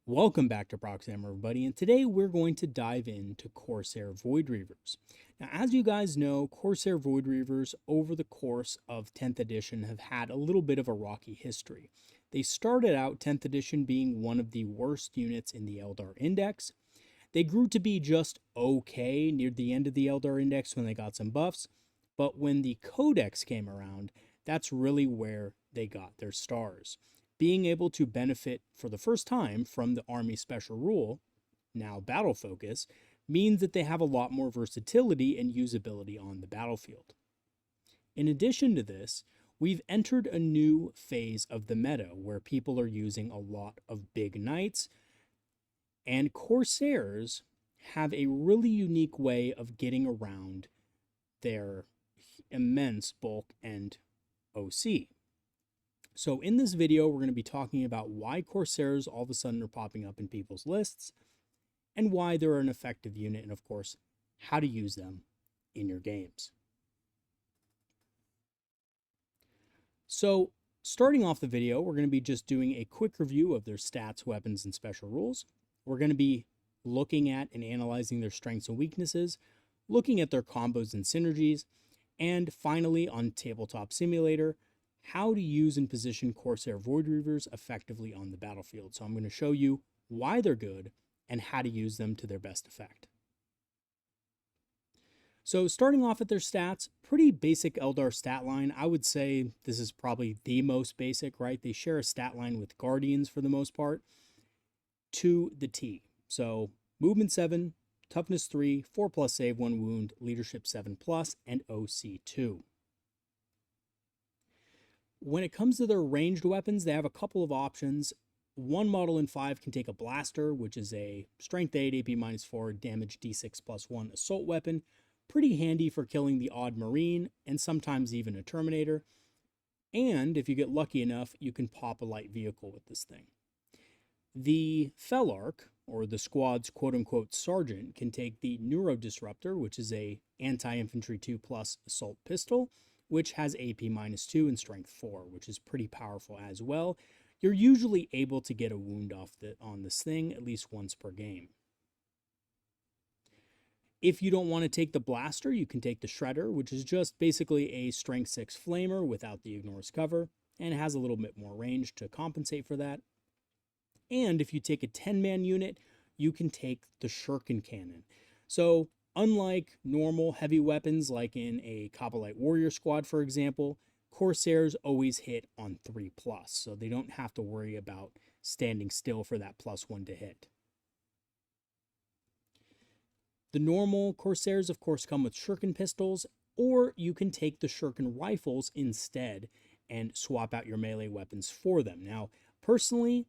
Welcome back to Proxy, everybody, and today we're going to dive into Corsair Voidreavers. Now, as you guys know, Corsair Voidreavers over the course of 10th edition have had a little bit of a rocky history. They started out 10th edition being one of the worst units in the Eldar Index. They grew to be just okay near the end of the Eldar Index when they got some buffs, but when the Codex came around, that's really where they got their stars. Being able to benefit for the first time from the Army Special Rule, now Battle Focus, means that they have a lot more versatility and usability on the battlefield. In addition to this, we've entered a new phase of the meta where people are using a lot of big knights, and Corsairs have a really unique way of getting around their immense bulk and OC. So in this video, we're going to be talking about why Corsairs all of a sudden are popping up in people's lists and why they're an effective unit, and of course, how to use them in your games. So starting off the video, we're going to be just doing a quick review of their stats, weapons, and special rules. We're going to be looking at and analyzing their strengths and weaknesses, looking at their combos and synergies, and finally on Tabletop Simulator, how to use and position Corsair Voidreavers effectively on the battlefield. So I'm going to show you why they're good and how to use them to their best effect. So starting off at their stats, pretty basic Eldar stat line. I would say this is probably the most basic, right? They share a stat line with Guardians for the most part to the T. So movement 7, toughness 3, 4+ save, 1 wound, leadership 7+, and OC 2. When it comes to their ranged weapons, they have a couple of options. One model in 5 can take a blaster, which is a strength 8, AP -4, damage D6+1 assault weapon. Pretty handy for killing the odd marine and sometimes even a terminator. And if you get lucky enough, you can pop a light vehicle with this thing. The Felarch, or the squad's quote-unquote sergeant, can take the Neuro Disruptor, which is a anti-infantry 2+ assault pistol, which has AP -2 and strength 4, which is pretty powerful as well. You're usually able to get a wound off on this thing at least once per game. If you don't want to take the blaster, you can take the Shredder, which is just basically a strength 6 flamer without the ignores cover, and has a little bit more range to compensate for that. And if you take a 10-man unit, you can take the Shuriken Cannon. So unlike normal heavy weapons like in a Cobalite Warrior Squad, for example, Corsairs always hit on 3+, so they don't have to worry about standing still for that +1 to hit. The normal Corsairs, of course, come with Shuriken pistols, or you can take the Shuriken rifles instead and swap out your melee weapons for them. Now, personally,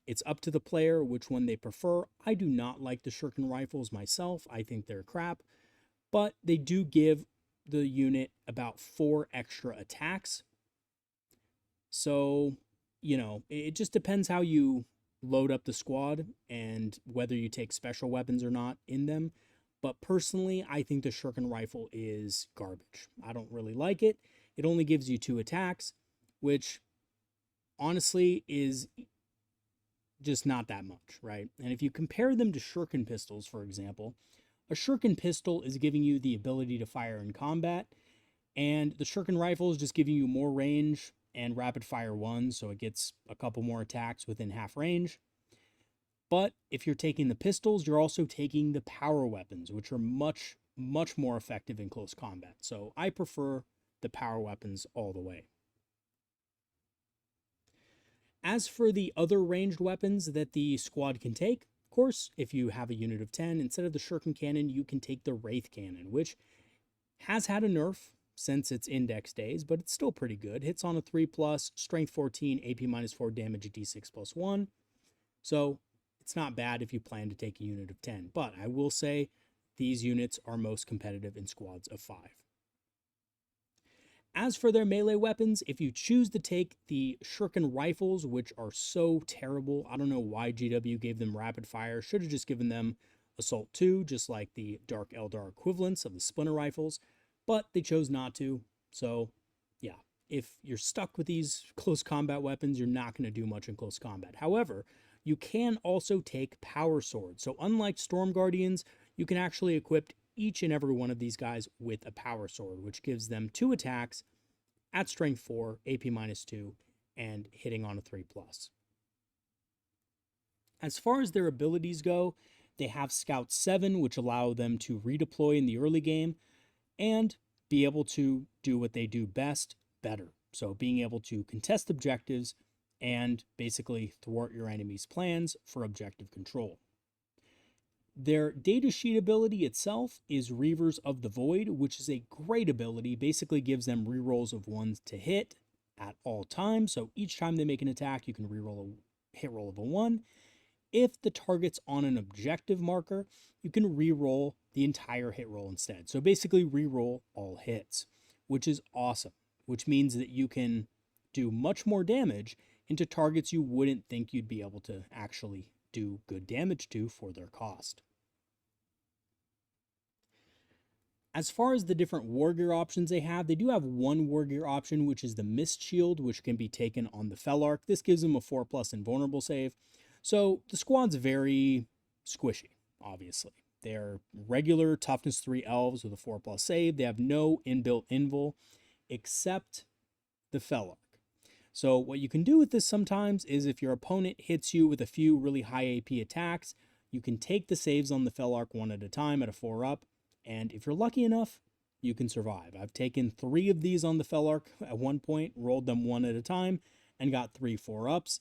it's up to the player which one they prefer. I do not like the Shuriken rifles myself. I think they're crap, but they do give the unit about 4 extra attacks. So, you know, it just depends how you load up the squad and whether you take special weapons or not in them. But personally, I think the Shuriken rifle is garbage. I don't really like it. It only gives you 2 attacks, which honestly is just not that much, right? And if you compare them to Shuriken pistols, for example, a Shuriken pistol is giving you the ability to fire in combat, and the Shuriken rifle is just giving you more range and rapid fire 1, so it gets a couple more attacks within half range. But if you're taking the pistols, you're also taking the power weapons, which are much, much more effective in close combat. So I prefer the power weapons all the way. As for the other ranged weapons that the squad can take, of course, if you have a unit of 10, instead of the Shuriken Cannon, you can take the Wraith Cannon, which has had a nerf since its index days, but it's still pretty good. Hits on a 3+, strength 14, AP -4, damage D6+1. So it's not bad if you plan to take a unit of 10, but I will say these units are most competitive in squads of 5. As for their melee weapons, if you choose to take the Shuriken rifles, which are so terrible, I don't know why GW gave them rapid fire, should have just given them Assault 2, just like the Dark Eldar equivalents of the Splinter rifles, but they chose not to, so yeah. If you're stuck with these close combat weapons, you're not going to do much in close combat. However, you can also take Power Sword. So unlike Storm Guardians, you can actually equip each and every one of these guys with a Power Sword, which gives them 2 attacks at strength 4, AP -2, and hitting on a 3+. As far as their abilities go, they have Scout 7, which allow them to redeploy in the early game and be able to do what they do best, better. So being able to contest objectives and basically thwart your enemy's plans for objective control. Their data sheet ability itself is Reavers of the Void, which is a great ability. Basically gives them rerolls of 1s to hit at all times. So each time they make an attack, you can reroll a hit roll of a 1. If the target's on an objective marker, you can reroll the entire hit roll instead. So basically reroll all hits, which is awesome, which means that you can do much more damage into targets you wouldn't think you'd be able to actually do good damage to for their cost. As far as the different war gear options they do have one war gear option, which is the Mist Shield, which can be taken on the Felarch. This gives them a 4+ invulnerable save. So the squad's very squishy, obviously. They're regular toughness 3 elves with a 4+ save. They have no inbuilt invul except the Felarch. So what you can do with this sometimes is if your opponent hits you with a few really high AP attacks, you can take the saves on the Felarch one at a time at a 4-up, and if you're lucky enough, you can survive. I've taken 3 of these on the Felarch at one point, rolled them one at a time, and got 3 4-ups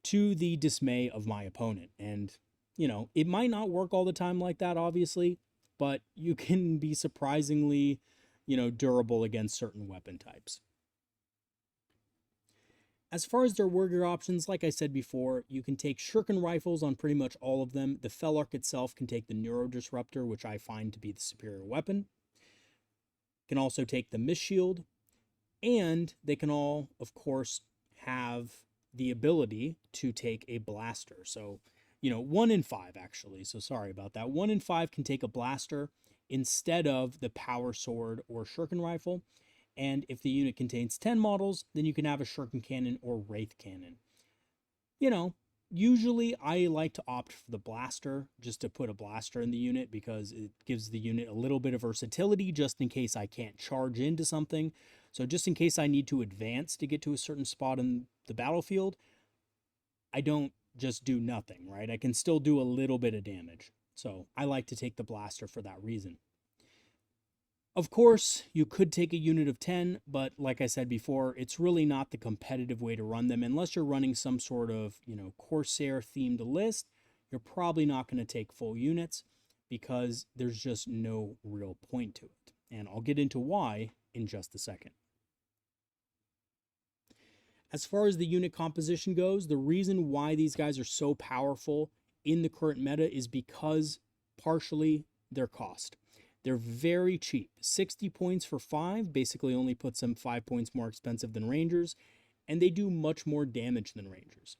to the dismay of my opponent. And, you know, it might not work all the time like that, obviously, but you can be surprisingly, durable against certain weapon types. As far as their war gear options, like I said before, you can take shuriken rifles on pretty much all of them. The Felarch itself can take the Neuro Disruptor, which I find to be the superior weapon. Can also take the Mist Shield, and they can all, of course, have the ability to take a blaster. So, 1 in 5 actually. So sorry about that. 1 in 5 can take a blaster instead of the Power Sword or shuriken rifle. And if the unit contains 10 models, then you can have a shuriken cannon or wraith cannon. Usually I like to opt for the blaster, just to put a blaster in the unit because it gives the unit a little bit of versatility just in case I can't charge into something. So just in case I need to advance to get to a certain spot in the battlefield, I don't just do nothing, right? I can still do a little bit of damage. So I like to take the blaster for that reason. Of course, you could take a unit of 10, but like I said before, it's really not the competitive way to run them. Unless you're running some sort of, Corsair themed list, you're probably not going to take full units because there's just no real point to it. And I'll get into why in just a second. As far as the unit composition goes, the reason why these guys are so powerful in the current meta is because partially their cost. They're very cheap. 60 points for 5 basically only puts them 5 points more expensive than Rangers, and they do much more damage than Rangers.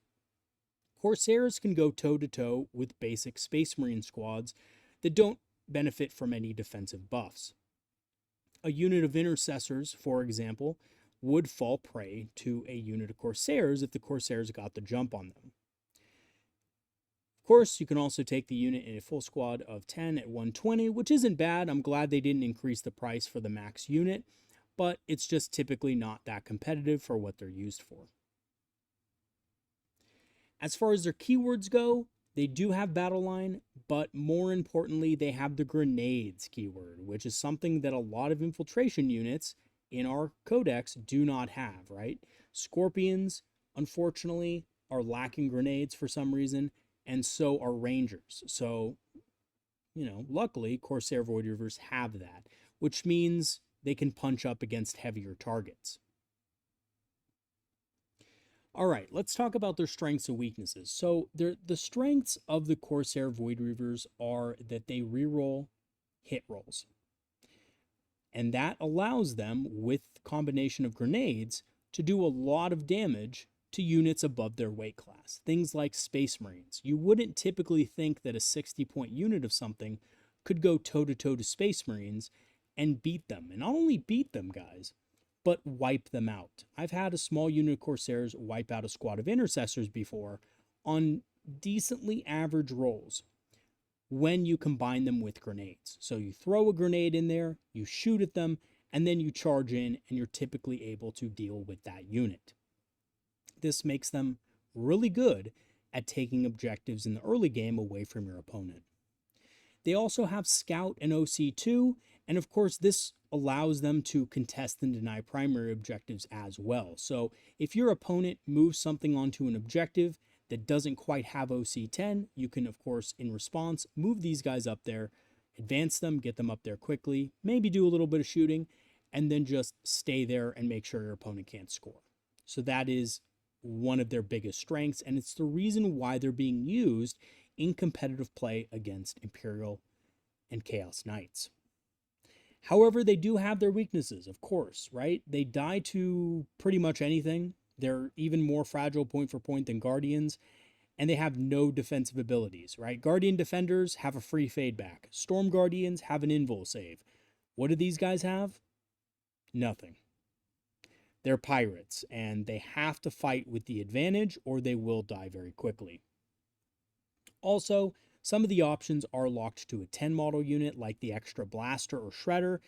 Corsairs can go toe-to-toe with basic Space Marine squads that don't benefit from any defensive buffs. A unit of Intercessors, for example, would fall prey to a unit of Corsairs if the Corsairs got the jump on them. Of course, you can also take the unit in a full squad of 10 at 120, which isn't bad. I'm glad they didn't increase the price for the max unit, but it's just typically not that competitive for what they're used for. As far as their keywords go, they do have battle line, but more importantly, they have the grenades keyword, which is something that a lot of infiltration units in our codex do not have, right? Scorpions, unfortunately, are lacking grenades for some reason, and so are Rangers. So, luckily, Corsair Voidreavers have that, which means they can punch up against heavier targets. All right, let's talk about their strengths and weaknesses. So, the strengths of the Corsair Voidreavers are that they reroll hit rolls. And that allows them, with the combination of grenades, to do a lot of damage to units above their weight class. Things like Space Marines. You wouldn't typically think that a 60-point unit of something could go toe-to-toe to Space Marines and beat them. And not only beat them, guys, but wipe them out. I've had a small unit of Corsairs wipe out a squad of Intercessors before on decently average rolls when you combine them with grenades. So you throw a grenade in there, you shoot at them, and then you charge in, and you're typically able to deal with that unit. This makes them really good at taking objectives in the early game away from your opponent. They also have Scout and OC2, and of course this allows them to contest and deny primary objectives as well. So if your opponent moves something onto an objective that doesn't quite have OC10, you can of course in response move these guys up there, advance them, get them up there quickly, maybe do a little bit of shooting, and then just stay there and make sure your opponent can't score. So that is one of their biggest strengths, and it's the reason why they're being used in competitive play against Imperial and Chaos Knights. However, they do have their weaknesses, of course, right? They die to pretty much anything. They're even more fragile point for point than Guardians, and they have no defensive abilities, right? Guardian Defenders have a free fade back. Storm Guardians have an invul save. What do these guys have? Nothing. They're pirates, and they have to fight with the advantage or they will die very quickly. Also, some of the options are locked to a 10 model unit like the extra blaster or shredder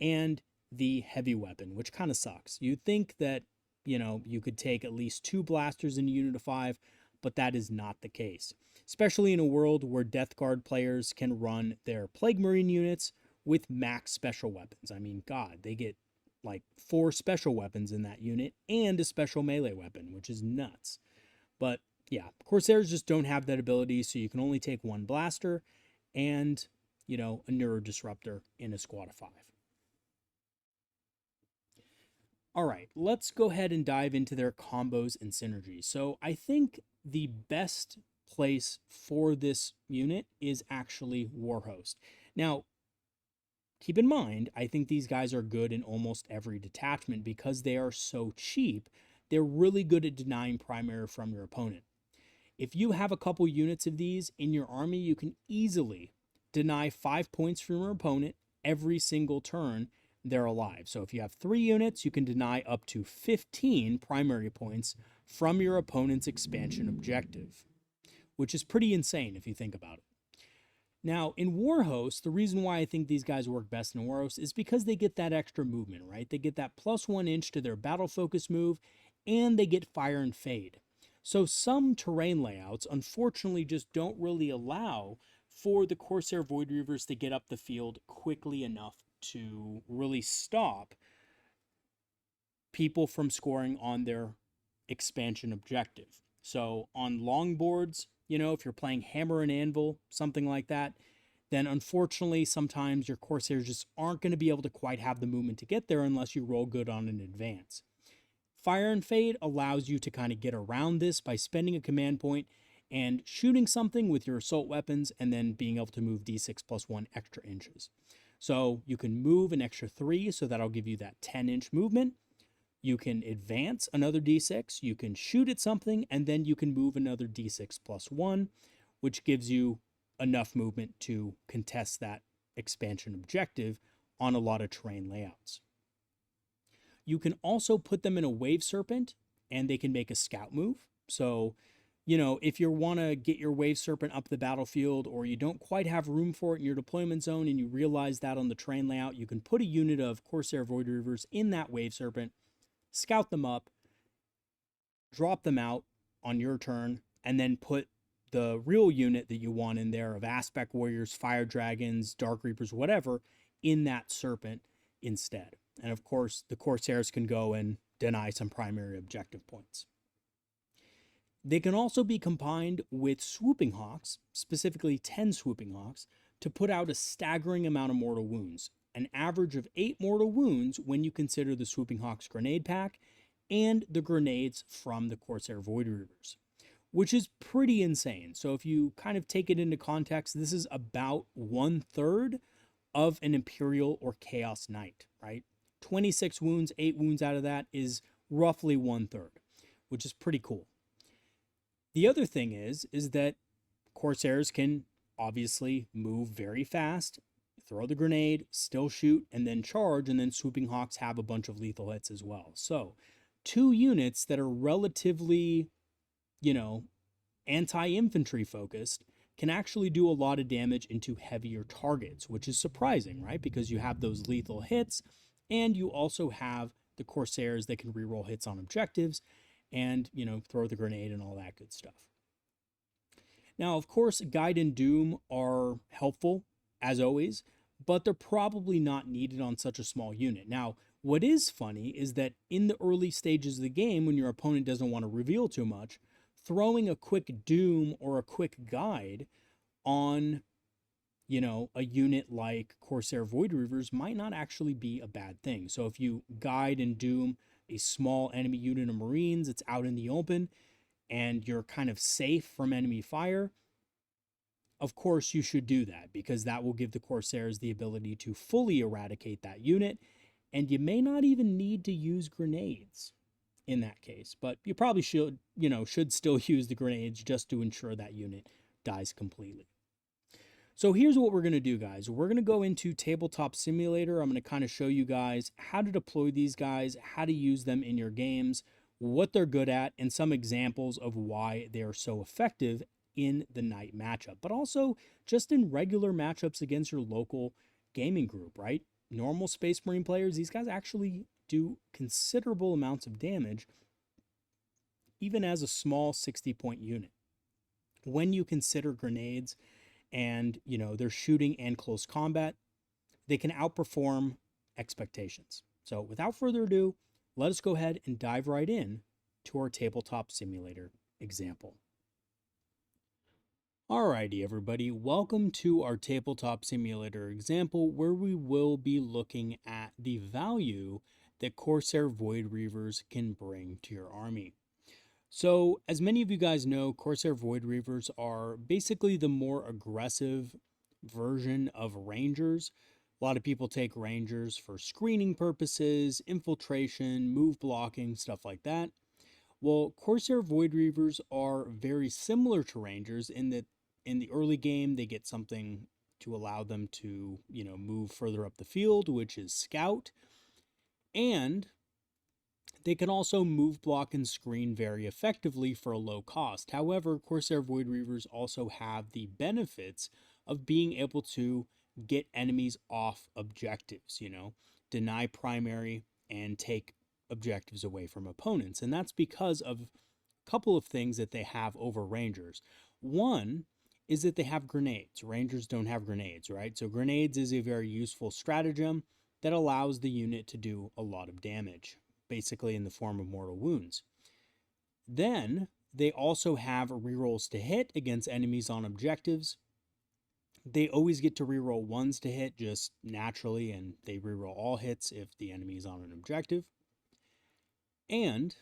and the heavy weapon, which kind of sucks. You'd think that, you could take at least 2 blasters in a unit of 5, but that is not the case. Especially in a world where Death Guard players can run their Plague Marine units with max special weapons. I mean, God, they get like 4 special weapons in that unit and a special melee weapon, which is nuts. But yeah, Corsairs just don't have that ability, so you can only take 1 blaster and, a neurodisruptor in a squad of 5. All right, let's go ahead and dive into their combos and synergies. So I think the best place for this unit is actually Warhost. Now, keep in mind, I think these guys are good in almost every detachment because they are so cheap. They're really good at denying primary from your opponent. If you have a couple units of these in your army, you can easily deny 5 points from your opponent every single turn they're alive. So if you have 3 units, you can deny up to 15 primary points from your opponent's expansion objective, which is pretty insane if you think about it. Now, in Warhost, the reason why I think these guys work best in Warhost is because they get that extra movement, right? They get that +1 inch to their battle focus move, and they get fire and fade. So some terrain layouts, unfortunately, just don't really allow for the Corsair Voidreavers to get up the field quickly enough to really stop people from scoring on their expansion objective. So on long boards, if you're playing Hammer and Anvil, something like that, then unfortunately sometimes your Corsairs just aren't going to be able to quite have the movement to get there unless you roll good on an advance. Fire and Fade allows you to kind of get around this by spending a command point and shooting something with your assault weapons and then being able to move d6 +1 extra inches. So you can move an extra 3, so that'll give you that 10-inch movement. You can advance another d6, you can shoot at something, and then you can move another d6 +1, which gives you enough movement to contest that expansion objective on a lot of terrain layouts. You can also put them in a Wave Serpent, and they can make a scout move. So, if you want to get your Wave Serpent up the battlefield, or you don't quite have room for it in your deployment zone, and you realize that on the terrain layout, you can put a unit of Corsair Voidreavers in that Wave Serpent, scout them up, drop them out on your turn, and then put the real unit that you want in there of Aspect Warriors, Fire Dragons, Dark Reapers, whatever, in that Serpent instead. And of course, the Corsairs can go and deny some primary objective points. They can also be combined with Swooping Hawks, specifically 10 Swooping Hawks, to put out a staggering amount of mortal wounds, an average of 8 mortal wounds when you consider the Swooping Hawks grenade pack and the grenades from the Corsair Voidreavers, which is pretty insane. So if you kind of take it into context, this is about 1/3 of an Imperial or Chaos Knight, right? 26 wounds, 8 wounds out of that is roughly 1/3, which is pretty cool. The other thing is that Corsairs can obviously move very fast, throw the grenade, still shoot, and then charge, and then Swooping Hawks have a bunch of lethal hits as well. So 2 units that are relatively, anti-infantry focused, can actually do a lot of damage into heavier targets, which is surprising, right? Because you have those lethal hits, and you also have the Corsairs that can reroll hits on objectives and, throw the grenade and all that good stuff. Now, of course, Guide and Doom are helpful, as always, but they're probably not needed on such a small unit. Now, what is funny is that in the early stages of the game, when your opponent doesn't want to reveal too much, throwing a quick Doom or a quick Guide on, a unit like Corsair Voidreavers might not actually be a bad thing. So if you Guide and Doom a small enemy unit of Marines, it's out in the open, and you're kind of safe from enemy fire, of course you should do that, because that will give the Corsairs the ability to fully eradicate that unit, and you may not even need to use grenades in that case, but you probably should still use the grenades just to ensure that unit dies completely. So here's what we're going to do, guys. We're going to go into Tabletop Simulator. I'm going to kind of show you guys how to deploy these guys, how to use them in your games, what they're good at, and some examples of why they are so effective in the Knight matchup, but also just in regular matchups against your local gaming group, right? Normal Space Marine players, these guys actually do considerable amounts of damage, even as a small 60-point unit. When you consider grenades and, their shooting and close combat, they can outperform expectations. So without further ado, let us go ahead and dive right in to our Tabletop Simulator example. Alrighty, everybody, welcome to our Tabletop Simulator example, where we will be looking at the value that Corsair Voidreavers can bring to your army. So, as many of you guys know, Corsair Voidreavers are basically the more aggressive version of Rangers. A lot of people take Rangers for screening purposes, infiltration, move blocking, stuff like that. Well, Corsair Voidreavers are very similar to Rangers in that in the early game, they get something to allow them to, move further up the field, which is Scout. And they can also move, block, and screen very effectively for a low cost. However, Corsair Voidreavers also have the benefits of being able to get enemies off objectives, deny primary and take objectives away from opponents. And that's because of a couple of things that they have over Rangers. One is that they have grenades. Rangers don't have grenades, right? So grenades is a very useful stratagem that allows the unit to do a lot of damage, basically in the form of mortal wounds. Then they also have rerolls to hit against enemies on objectives. They always get to reroll ones to hit just naturally, and they reroll all hits if the enemy is on an objective. And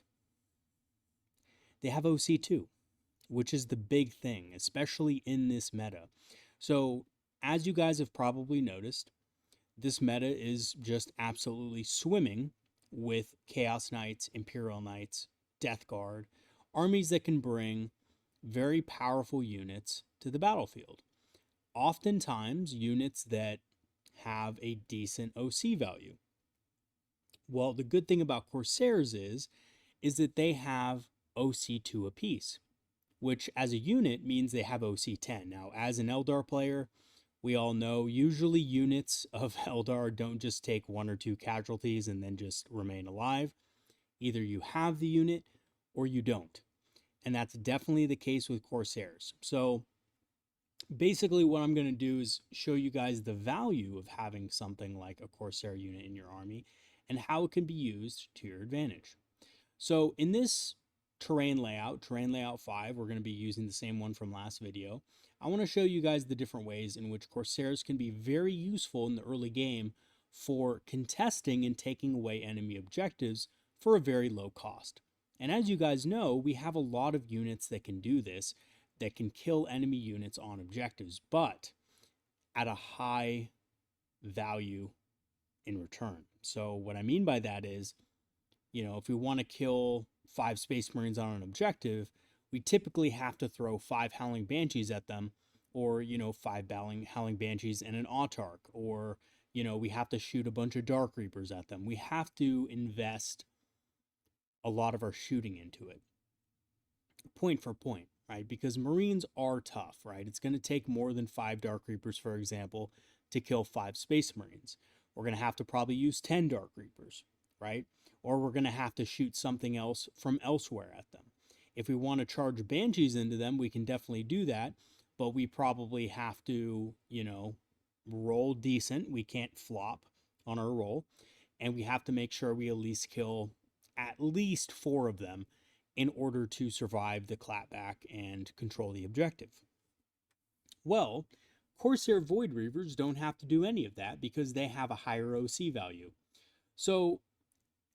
they have OC2, which is the big thing, especially in this meta. So, as you guys have probably noticed, this meta is just absolutely swimming with Chaos Knights, Imperial Knights, Death Guard, armies that can bring very powerful units to the battlefield. Oftentimes, units that have a decent OC value. Well, the good thing about Corsairs is that they have OC2 apiece, which as a unit means they have OC10. Now, as an Eldar player, we all know usually units of Eldar don't just take one or two casualties and then just remain alive. Either you have the unit or you don't. And that's definitely the case with Corsairs. So basically what I'm going to do is show you guys the value of having something like a Corsair unit in your army and how it can be used to your advantage. So in this terrain layout 5, we're going to be using the same one from last video. I want to show you guys the different ways in which Corsairs can be very useful in the early game for contesting and taking away enemy objectives for a very low cost. And as you guys know, we have a lot of units that can do this, that can kill enemy units on objectives, but at a high value in return. So what I mean by that is, if we want to kill 5 Space Marines on an objective, we typically have to throw 5 Howling Banshees at them, or, 5 Howling Banshees and an Autarch, or, we have to shoot a bunch of Dark Reapers at them. We have to invest a lot of our shooting into it. Point for point, right? Because Marines are tough, right? It's going to take more than 5 Dark Reapers, for example, to kill 5 Space Marines. We're going to have to probably use 10 Dark Reapers, right? Or we're going to have to shoot something else from elsewhere at them. If we want to charge Banshees into them, we can definitely do that, but we probably have to, roll decent. We can't flop on our roll, and we have to make sure we at least kill at least 4 of them in order to survive the clapback and control the objective. Well, Corsair Voidreavers don't have to do any of that because they have a higher OC value. So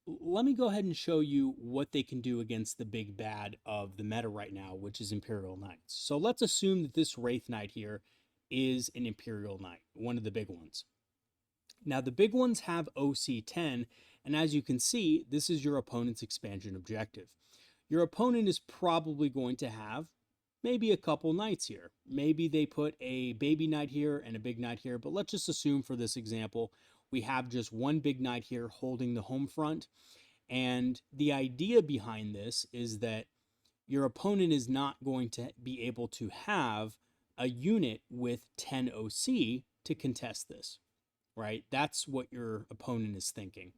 let me go ahead and show you what they can do against the big bad of the meta right now, which is Imperial Knights. So let's assume that this Wraith Knight here is an Imperial Knight, one of the big ones. Now, the big ones have OC 10, and as you can see, this is your opponent's expansion objective. Your opponent is probably going to have maybe a couple knights here. Maybe they put a baby knight here and a big knight here, but let's just assume for this example, we have just one big knight here holding the home front. And the idea behind this is that your opponent is not going to be able to have a unit with 10 OC to contest this, right? That's what your opponent is thinking.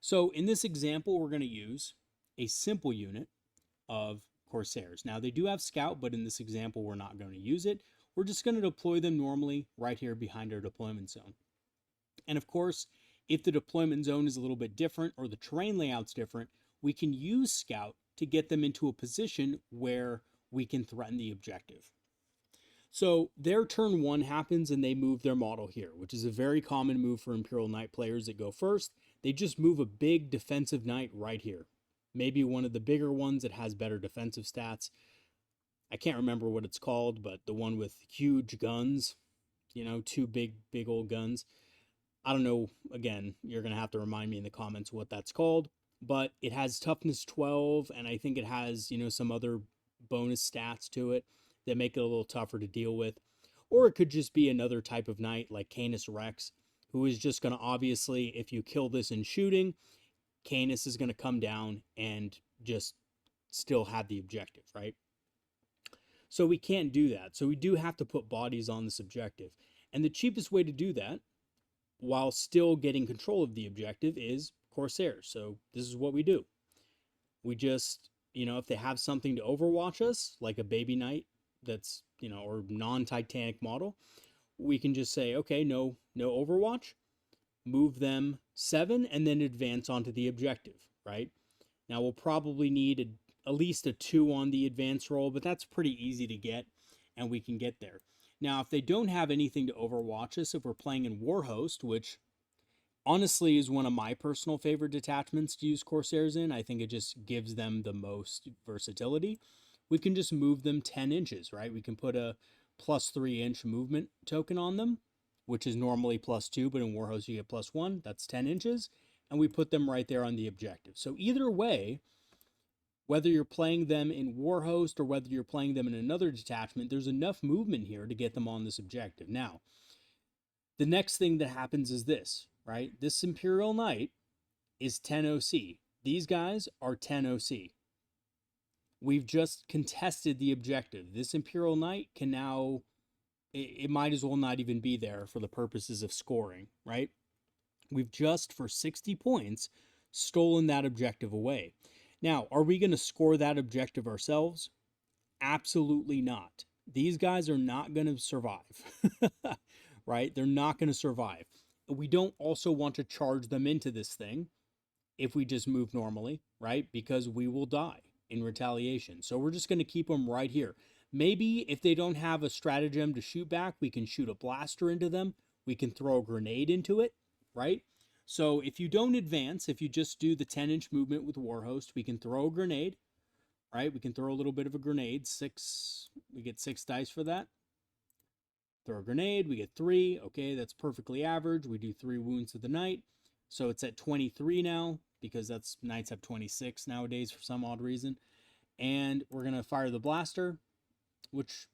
So in this example, we're going to use a simple unit of Corsairs. Now, they do have Scout, but in this example, we're not going to use it. We're just going to deploy them normally right here behind our deployment zone. And of course, if the deployment zone is a little bit different or the terrain layout's different, we can use Scout to get them into a position where we can threaten the objective. So their turn 1 happens and they move their model here, which is a very common move for Imperial Knight players that go first. They just move a big defensive knight right here. Maybe one of the bigger ones that has better defensive stats. I can't remember what it's called, but the one with huge guns, 2 big old guns. I don't know, again, you're going to have to remind me in the comments what that's called, but it has toughness 12, and I think it has, some other bonus stats to it that make it a little tougher to deal with. Or it could just be another type of knight like Canis Rex, who is just going to obviously, if you kill this in shooting, Canis is going to come down and just still have the objective, right? So we can't do that. So we do have to put bodies on this objective. And the cheapest way to do that, while still getting control of the objective, is Corsairs. So this is what we do. We just, if they have something to overwatch us, like a baby knight that's, or non-Titanic model, we can just say, okay, no overwatch, move them 7, and then advance onto the objective, right? Now we'll probably need at least a 2 on the advance roll, but that's pretty easy to get, and we can get there. Now, if they don't have anything to overwatch us, if we're playing in Warhost, which honestly is one of my personal favorite detachments to use Corsairs in, I think it just gives them the most versatility, we can just move them 10 inches, right? We can put a plus 3 inch movement token on them, which is normally plus 2, but in Warhost you get plus 1. That's 10 inches. And we put them right there on the objective. So either way, whether you're playing them in Warhost or whether you're playing them in another detachment, there's enough movement here to get them on this objective. Now, the next thing that happens is this, right? This Imperial Knight is 10 OC. These guys are 10 OC. We've just contested the objective. This Imperial Knight can now, it might as well not even be there for the purposes of scoring, right? We've just, for 60 points, stolen that objective away. Now, are we going to score that objective ourselves? Absolutely not. These guys are not going to survive, right? They're not going to survive. We don't also want to charge them into this thing if we just move normally, right? Because we will die in retaliation. So we're just going to keep them right here. Maybe if they don't have a stratagem to shoot back, we can shoot a blaster into them. We can throw a grenade into it, right? So if you don't advance, if you just do the 10-inch movement with Warhost, we can throw a grenade, right? We can throw a little bit of a grenade. We get 6 dice for that. Throw a grenade, we get 3. Okay, that's perfectly average. We do 3 wounds to the knight. So it's at 23 now, because knights have 26 nowadays for some odd reason. And we're going to fire the blaster, which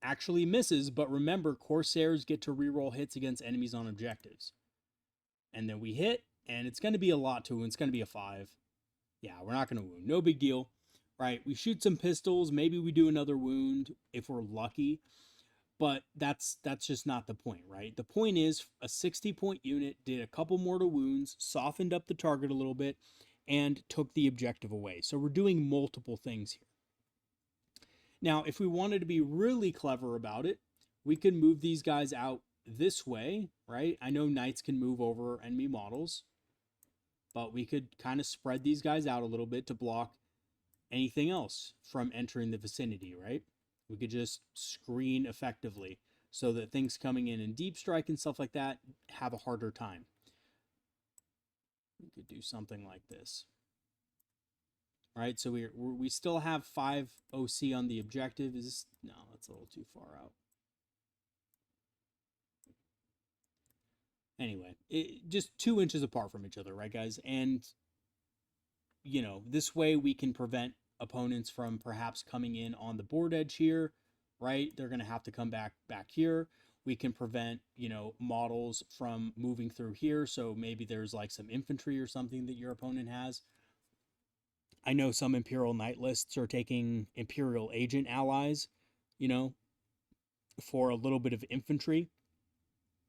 actually misses. But remember, Corsairs get to reroll hits against enemies on objectives. And then we hit, and it's going to be a lot to wound. It's going to be a 5. Yeah, we're not going to wound. No big deal. right? We shoot some pistols, maybe we do another wound if we're lucky, but that's just not the point, right? The point is a 60-point unit did a couple mortal wounds, softened up the target a little bit, and took the objective away. So we're doing multiple things here. Now, if we wanted to be really clever about it, we could move these guys out this way, right? I know knights can move over enemy models, but we could kind of spread these guys out a little bit to block anything else from entering the vicinity, right? We could just screen effectively so that things coming in deep strike and stuff like that have a harder time. We could do something like this. Right, so we still have 5 OC on the objective. Is this, no, that's a little too far out. Anyway, just 2 inches apart from each other, right, guys? And, you know, this way we can prevent opponents from perhaps coming in on the board edge here, right? They're going to have to come back here. We can prevent, you know, models from moving through here. So maybe there's like some infantry or something that your opponent has. I know some Imperial Knight lists are taking Imperial Agent allies, you know, for a little bit of infantry.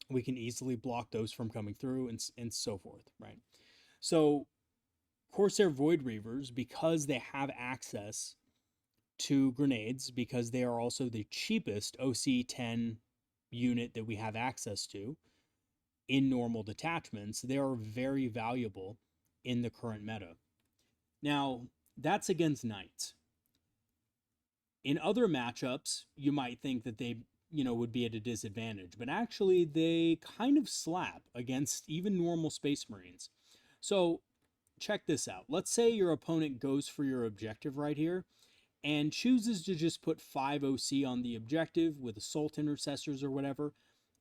We can easily block those from coming through and so forth, right? So Corsair Voidreavers, because they have access to grenades, because they are also the cheapest OC 10 unit that we have access to in normal detachments, they are very valuable in the current meta. Now, that's against knights. In other matchups, you might think that they, you know, would be at a disadvantage, but actually they kind of slap against even normal Space Marines. So check this out. Let's say your opponent goes for your objective right here and chooses to just put 5 OC on the objective with assault intercessors or whatever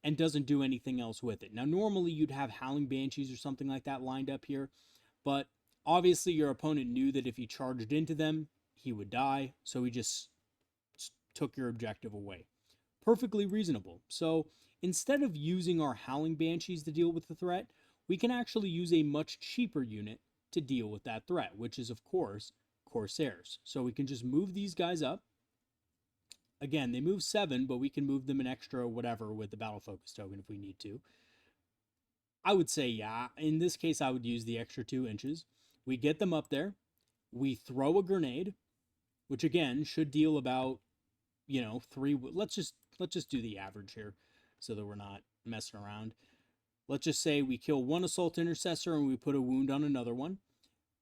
and doesn't do anything else with it. Now, normally you'd have Howling Banshees or something like that lined up here, but obviously your opponent knew that if he charged into them, he would die, so he just took your objective away. Perfectly reasonable. So instead of using our Howling Banshees to deal with the threat, we can actually use a much cheaper unit to deal with that threat, which is, of course, Corsairs. So we can just move these guys up. Again, they move 7, but we can move them an extra whatever with the Battle Focus token if we need to. I would say, yeah, in this case, I would use the extra 2 inches. We get them up there. We throw a grenade, which again should deal about, you know, 3. Let's just do the average here so that we're not messing around. Let's just say we kill 1 assault intercessor and we put a wound on another one.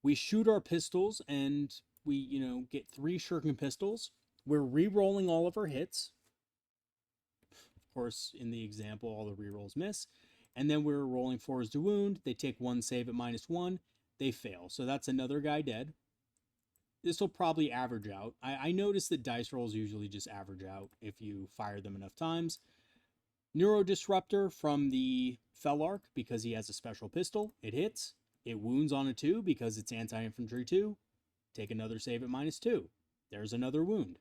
We shoot our pistols and we, you know, get 3 shuriken pistols. We're re-rolling all of our hits. Of course, in the example, all the re-rolls miss. And then we're rolling 4s to wound. They take 1 save at -1. They fail. So that's another guy dead. This will probably average out. I noticed that dice rolls usually just average out if you fire them enough times. Neuro Disruptor from the Felarch because he has a special pistol. It hits. It wounds on a 2 because it's anti-infantry 2. Take another save at -2. There's another wound.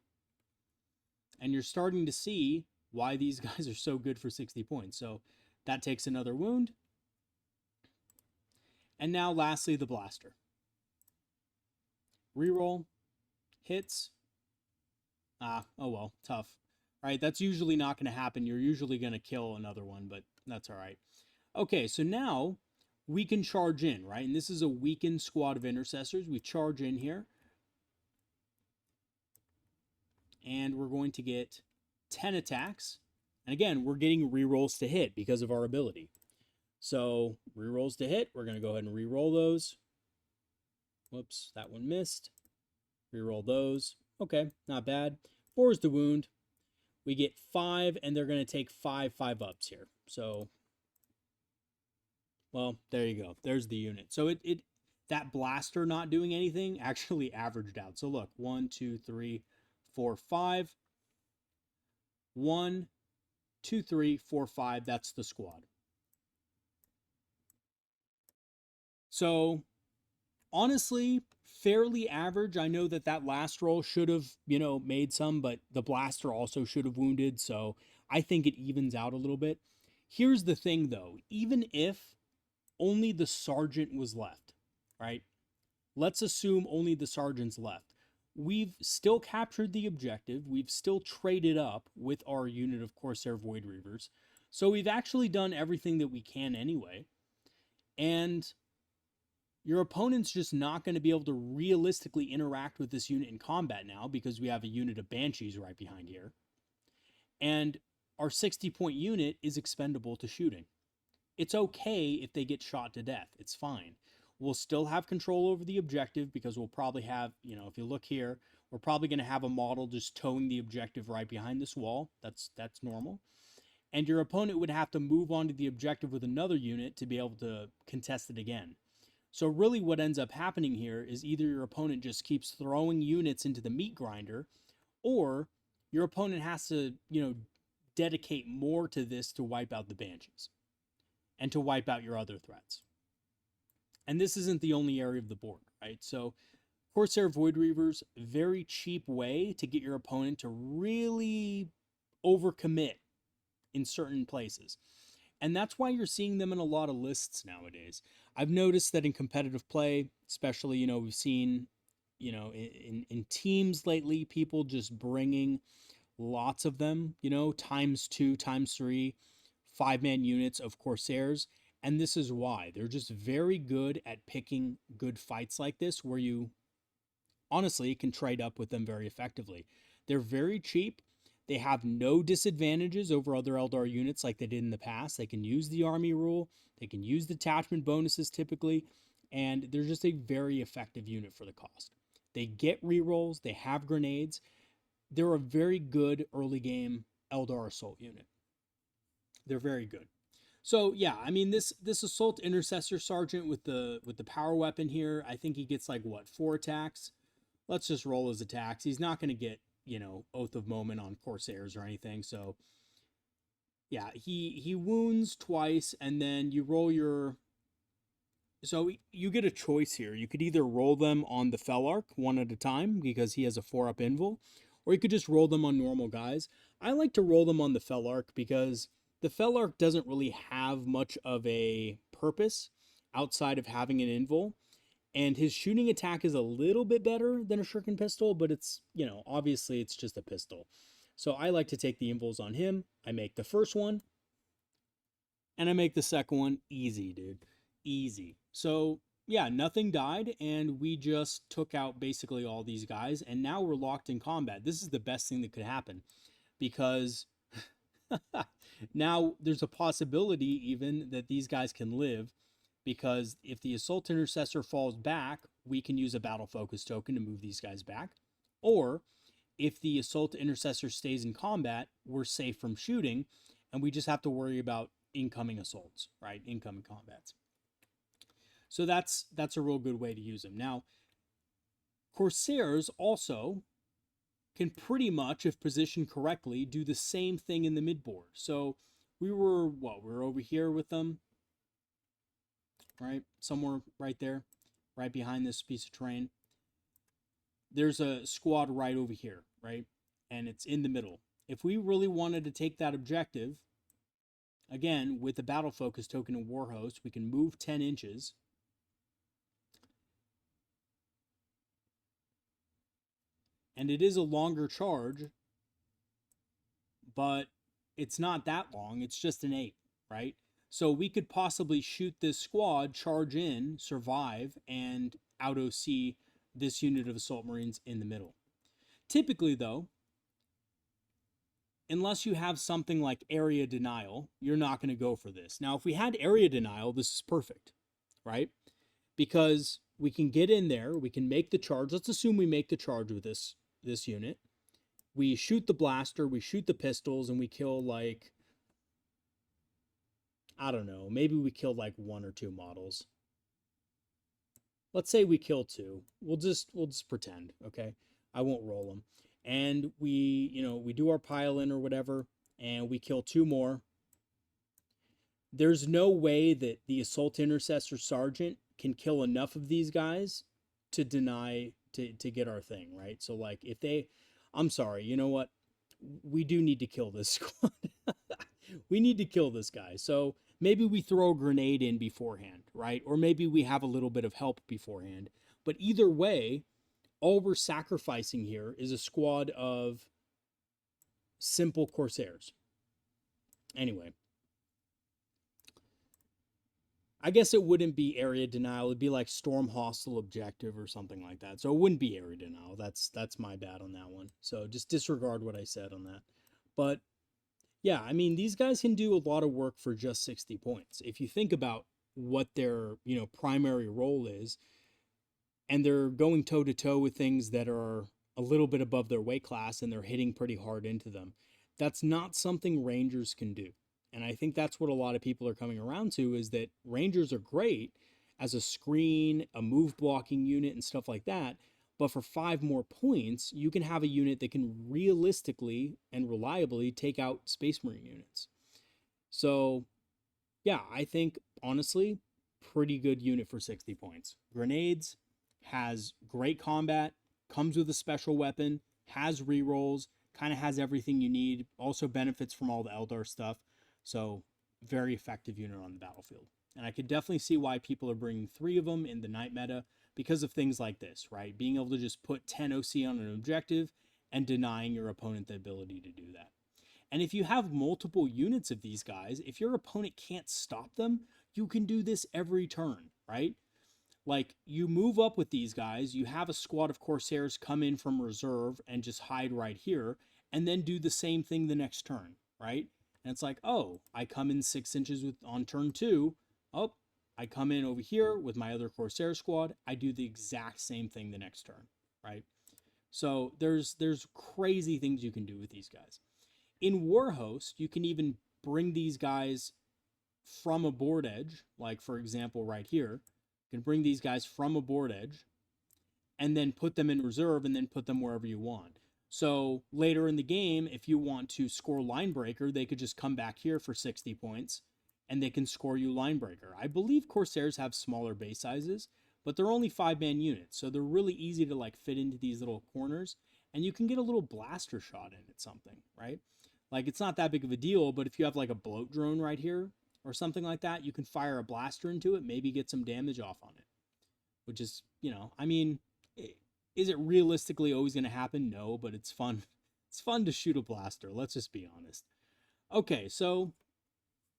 And you're starting to see why these guys are so good for 60 points. So that takes another wound. And now lastly, the Blaster. Reroll. Hits. Oh well, tough. Right, that's usually not going to happen. You're usually going to kill another one, but that's all right. Okay, so now we can charge in, right? And this is a weakened squad of intercessors. We charge in here. And we're going to get 10 attacks. And again, we're getting rerolls to hit because of our ability. So rerolls to hit, we're going to go ahead and reroll those. Whoops, that one missed. Reroll those. Okay, not bad. 4 is the wound. We get 5, and they're going to take 5 5-ups here. So, well, there you go. There's the unit. So that blaster not doing anything actually averaged out. So look, 1, 2, 3, 4, 5. 1, 2, 3, 4, 5. That's the squad. So, honestly, fairly average. I know that last roll should have, you know, made some, but the blaster also should have wounded. So I think it evens out a little bit. Here's the thing, though. Even if only the sergeant was left, right? Let's assume only the sergeant's left. we've still captured the objective. We've still traded up with our unit of Corsair Voidreavers. So we've actually done everything that we can anyway. And your opponent's just not going to be able to realistically interact with this unit in combat now because we have a unit of Banshees right behind here. And our 60-point unit is expendable to shooting. It's okay if they get shot to death. It's fine. We'll still have control over the objective because we'll probably have, if you look here, we're probably going to have a model just towing the objective right behind this wall. That's normal. And your opponent would have to move onto the objective with another unit to be able to contest it again. So really what ends up happening here is either your opponent just keeps throwing units into the meat grinder, or your opponent has to, dedicate more to this to wipe out the Banshees and to wipe out your other threats. And this isn't the only area of the board, right? So Corsair Voidreavers, very cheap way to get your opponent to really overcommit in certain places. And that's why you're seeing them in a lot of lists nowadays. I've noticed that in competitive play, especially, we've seen, in teams lately, people just bringing lots of them, times 2, times 3, 5-man units of Corsairs. And this is why. They're just very good at picking good fights like this, where you honestly can trade up with them very effectively. They're very cheap. They have no disadvantages over other Eldar units like they did in the past. They can use the army rule. They can use detachment bonuses typically. And they're just a very effective unit for the cost. They get rerolls. They have grenades. They're a very good early game Eldar assault unit. They're very good. So yeah, I mean this assault intercessor sergeant with the power weapon here, I think he gets like what, 4 attacks. Let's just roll his attacks. He's not going to get, Oath of Moment on Corsairs or anything. So yeah, he wounds twice, and then you roll your. So you get a choice here. You could either roll them on the Felarch one at a time because he has a 4-up invul, or you could just roll them on normal guys. I like to roll them on the Felarch because the Felarch doesn't really have much of a purpose outside of having an invul. And his shooting attack is a little bit better than a shuriken pistol, but it's, obviously it's just a pistol. So I like to take the invuls on him. I make the first one, and I make the second one easy, dude. Easy. So yeah, nothing died, and we just took out basically all these guys, and now we're locked in combat. This is the best thing that could happen, because now there's a possibility even that these guys can live, because if the Assault Intercessor falls back, we can use a Battle Focus token to move these guys back. Or if the Assault Intercessor stays in combat, we're safe from shooting, and we just have to worry about incoming assaults, right? Incoming combats. So that's a real good way to use them. Now, Corsairs also can pretty much, if positioned correctly, do the same thing in the midboard. So we were over here with them, right? Somewhere right there, right behind this piece of terrain. There's a squad right over here, right? And it's in the middle. If we really wanted to take that objective, again, with the Battle Focus token and Warhost, we can move 10 inches. And it is a longer charge, but it's not that long. It's just an 8, right? So we could possibly shoot this squad, charge in, survive, and out-OC this unit of Assault Marines in the middle. Typically, though, unless you have something like Area Denial, you're not going to go for this. Now, if we had Area Denial, this is perfect, right? Because we can get in there, we can make the charge. Let's assume we make the charge with this unit. We shoot the blaster, we shoot the pistols, and we kill like, I don't know, maybe we kill like 1 or 2 models. Let's say we kill 2. We'll just pretend, okay? I won't roll them. And we do our pile in or whatever, and we kill 2 more. There's no way that the Assault Intercessor Sergeant can kill enough of these guys to deny to get our thing, right? So like if they, I'm sorry, you know what? We do need to kill this squad. We need to kill this guy. So maybe we throw a grenade in beforehand, right? Or maybe we have a little bit of help beforehand. But either way, all we're sacrificing here is a squad of simple Corsairs. Anyway, I guess it wouldn't be area denial. It'd be like storm hostile objective or something like that. So it wouldn't be area denial. That's my bad on that one. So just disregard what I said on that. But yeah, I mean, these guys can do a lot of work for just 60 points. If you think about what their, primary role is, and they're going toe to toe with things that are a little bit above their weight class and they're hitting pretty hard into them, that's not something Rangers can do. And I think that's what a lot of people are coming around to, is that Rangers are great as a screen, a move blocking unit and stuff like that. But for 5 more points, you can have a unit that can realistically and reliably take out Space Marine units. So yeah, I think honestly, pretty good unit for 60 points. Grenades, has great combat, comes with a special weapon, has rerolls, kind of has everything you need, also benefits from all the Eldar stuff. So very effective unit on the battlefield. And I could definitely see why people are bringing 3 of them in the night meta because of things like this, right? Being able to just put 10 OC on an objective and denying your opponent the ability to do that. And if you have multiple units of these guys, if your opponent can't stop them, you can do this every turn, right? Like, you move up with these guys, you have a squad of Corsairs come in from reserve and just hide right here, and then do the same thing the next turn, right? And it's like, oh, I come in 6 inches on turn 2. Oh, I come in over here with my other Corsair squad. I do the exact same thing the next turn, right? So there's crazy things you can do with these guys. In Warhost, you can even bring these guys from a board edge, like for example right here. You can bring these guys from a board edge and then put them in reserve and then put them wherever you want. So later in the game, if you want to score line breaker, they could just come back here for 60 points and they can score you line breaker. I believe Corsairs have smaller base sizes, but they're only 5-man units, so they're really easy to like fit into these little corners, and you can get a little blaster shot in at something, right? Like, it's not that big of a deal, but if you have like a bloat drone right here or something like that, you can fire a blaster into it, maybe get some damage off on it, which is, I mean, is it realistically always going to happen? No, but it's fun. It's fun to shoot a blaster. Let's just be honest. Okay, so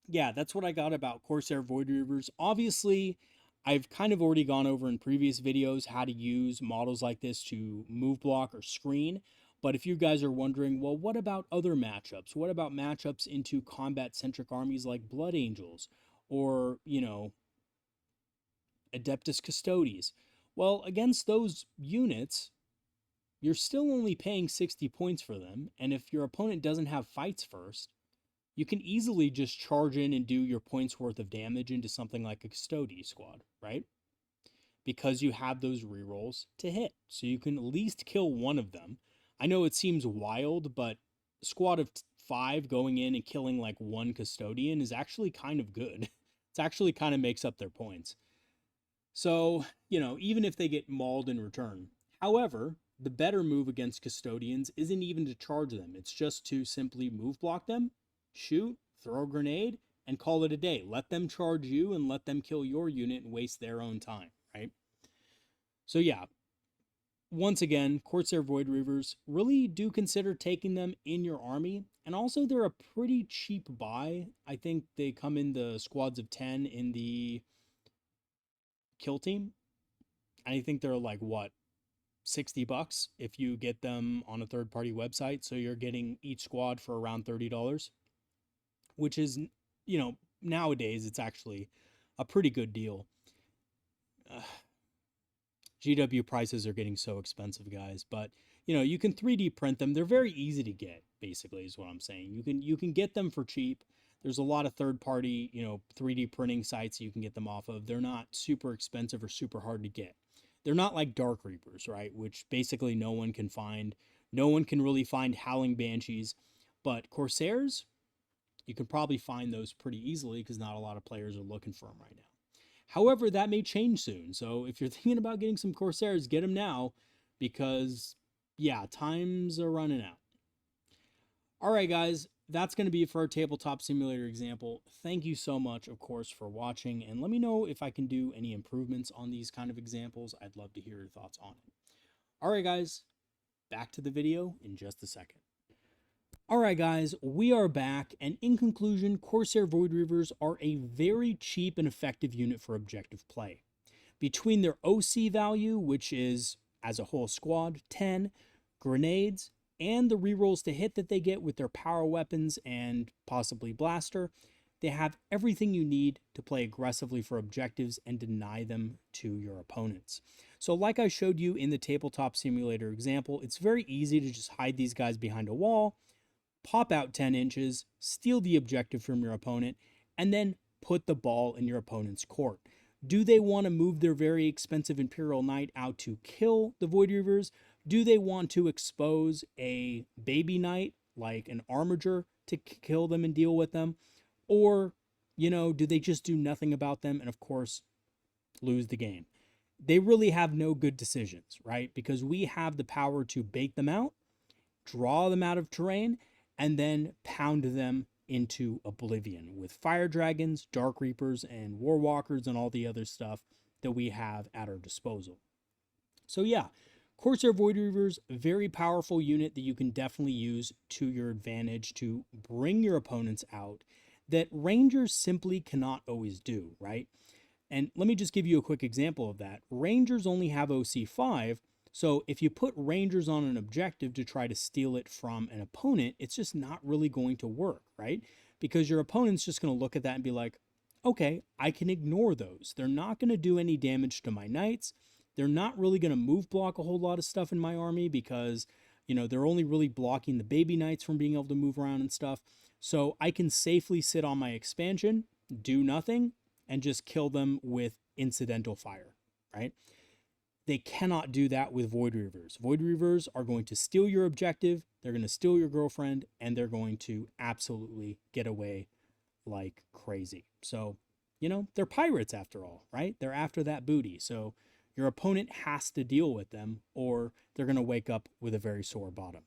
yeah, that's what I got about Corsair Voidreavers. Obviously, I've kind of already gone over in previous videos how to use models like this to move block or screen. But if you guys are wondering, well, what about other matchups? What about matchups into combat-centric armies like Blood Angels or, Adeptus Custodes? Well, against those units, you're still only paying 60 points for them. And if your opponent doesn't have fights first, you can easily just charge in and do your points worth of damage into something like a Custodes squad, right? Because you have those rerolls to hit. So you can at least kill one of them. I know it seems wild, but a squad of 5 going in and killing like 1 custodian is actually kind of good. It's actually kind of makes up their points. So, even if they get mauled in return. However, the better move against custodians isn't even to charge them. It's just to simply move block them, shoot, throw a grenade, and call it a day. Let them charge you and let them kill your unit and waste their own time, right? So yeah, once again, Corsair Voidreavers, really do consider taking them in your army. And also, they're a pretty cheap buy. I think they come in the squads of 10 in the kill team. I think they're like, what, $60 if you get them on a third-party website. So you're getting each squad for around $30, which is, nowadays it's actually a pretty good deal. GW prices are getting so expensive, guys, but you can 3D print them. They're very easy to get, basically, is what I'm saying. You can get them for cheap. There's a lot of third-party, 3D printing sites you can get them off of. They're not super expensive or super hard to get. They're not like Dark Reapers, right? Which basically no one can find. No one can really find Howling Banshees, but Corsairs, you can probably find those pretty easily because not a lot of players are looking for them right now. However, that may change soon. So if you're thinking about getting some Corsairs, get them now because, yeah, times are running out. All right, guys, that's going to be it for our tabletop simulator example. Thank you so much, of course, for watching. And let me know if I can do any improvements on these kind of examples. I'd love to hear your thoughts on it. All right, guys, back to the video in just a second. All right, guys, we are back, and in conclusion, Corsair Voidreavers are a very cheap and effective unit for objective play. Between their OC value, which is, as a whole squad, 10, grenades, and the rerolls to hit that they get with their power weapons and possibly blaster, they have everything you need to play aggressively for objectives and deny them to your opponents. So like I showed you in the tabletop simulator example, it's very easy to just hide these guys behind a wall, pop out 10 inches, steal the objective from your opponent, and then put the ball in your opponent's court. Do they want to move their very expensive Imperial Knight out to kill the Voidreavers? Do they want to expose a baby knight like an Armiger to kill them and deal with them? Or, do they just do nothing about them and, of course, lose the game? They really have no good decisions, right? Because we have the power to bait them out, draw them out of terrain, and then pound them into oblivion with fire dragons, dark reapers, and war walkers, and all the other stuff that we have at our disposal. So yeah, Corsair Voidreavers, very powerful unit that you can definitely use to your advantage to bring your opponents out that Rangers simply cannot always do, right? And let me just give you a quick example of that. Rangers only have OC 5, so if you put Rangers on an objective to try to steal it from an opponent, it's just not really going to work, right? Because your opponent's just going to look at that and be like, okay, I can ignore those. They're not going to do any damage to my knights. They're not really going to move block a whole lot of stuff in my army because, they're only really blocking the baby knights from being able to move around and stuff. So I can safely sit on my expansion, do nothing, and just kill them with incidental fire, right? They cannot do that with Voidreavers. Voidreavers are going to steal your objective, they're going to steal your girlfriend, and they're going to absolutely get away like crazy. So, they're pirates after all, right? They're after that booty. So your opponent has to deal with them or they're going to wake up with a very sore bottom.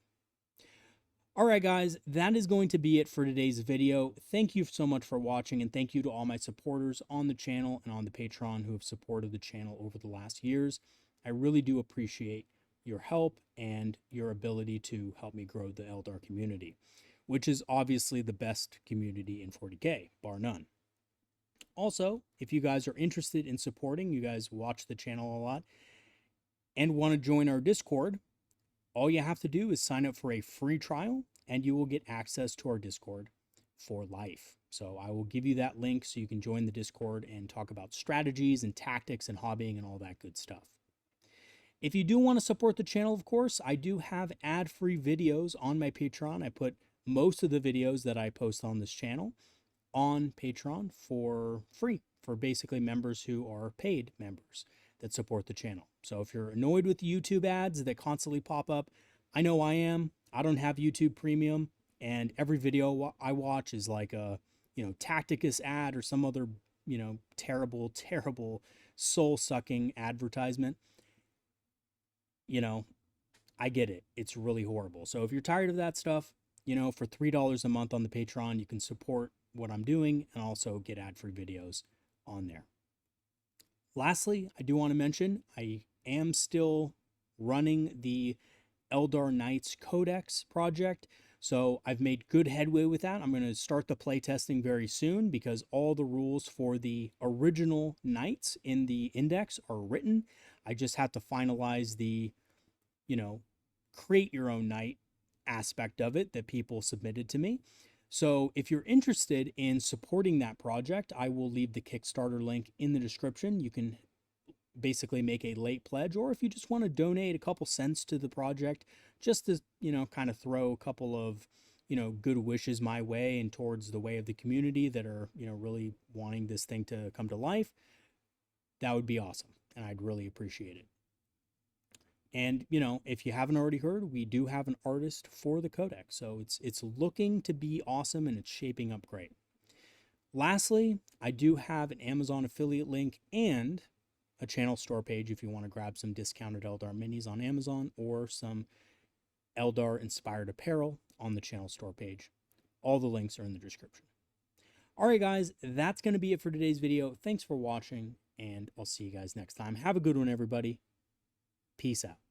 All right, guys, that is going to be it for today's video. Thank you so much for watching, and thank you to all my supporters on the channel and on the Patreon who have supported the channel over the last years. I really do appreciate your help and your ability to help me grow the Eldar community, which is obviously the best community in 40K, bar none. Also, if you guys are interested in supporting, you guys watch the channel a lot, and want to join our Discord, all you have to do is sign up for a free trial, and you will get access to our Discord for life. So I will give you that link so you can join the Discord and talk about strategies and tactics and hobbying and all that good stuff. If you do want to support the channel, of course, I do have ad-free videos on my Patreon. I put most of the videos that I post on this channel on Patreon for free, for basically members who are paid members that support the channel. So if you're annoyed with YouTube ads that constantly pop up, I know I am. I don't have YouTube Premium, and every video I watch is like a, Tacticus ad or some other, terrible, terrible soul-sucking advertisement. I get it. It's really horrible. So if you're tired of that stuff, for $3 a month on the Patreon, you can support what I'm doing and also get ad-free videos on there. Lastly, I do want to mention I am still running the Eldar Knights Codex project. So I've made good headway with that. I'm going to start the playtesting very soon because all the rules for the original Knights in the index are written. I just have to finalize the, create your own Knight aspect of it that people submitted to me. So if you're interested in supporting that project, I will leave the Kickstarter link in the description. You can basically make a late pledge, or if you just want to donate a couple cents to the project, just to, kind of throw a couple of, good wishes my way and towards the way of the community that are, really wanting this thing to come to life, that would be awesome. And I'd really appreciate it. And, if you haven't already heard, we do have an artist for the codex. So it's looking to be awesome and it's shaping up great. Lastly, I do have an Amazon affiliate link and a channel store page if you want to grab some discounted Eldar minis on Amazon or some Eldar inspired apparel on the channel store page. All the links are in the description. All right, guys, that's going to be it for today's video. Thanks for watching, and I'll see you guys next time. Have a good one, everybody. Peace out.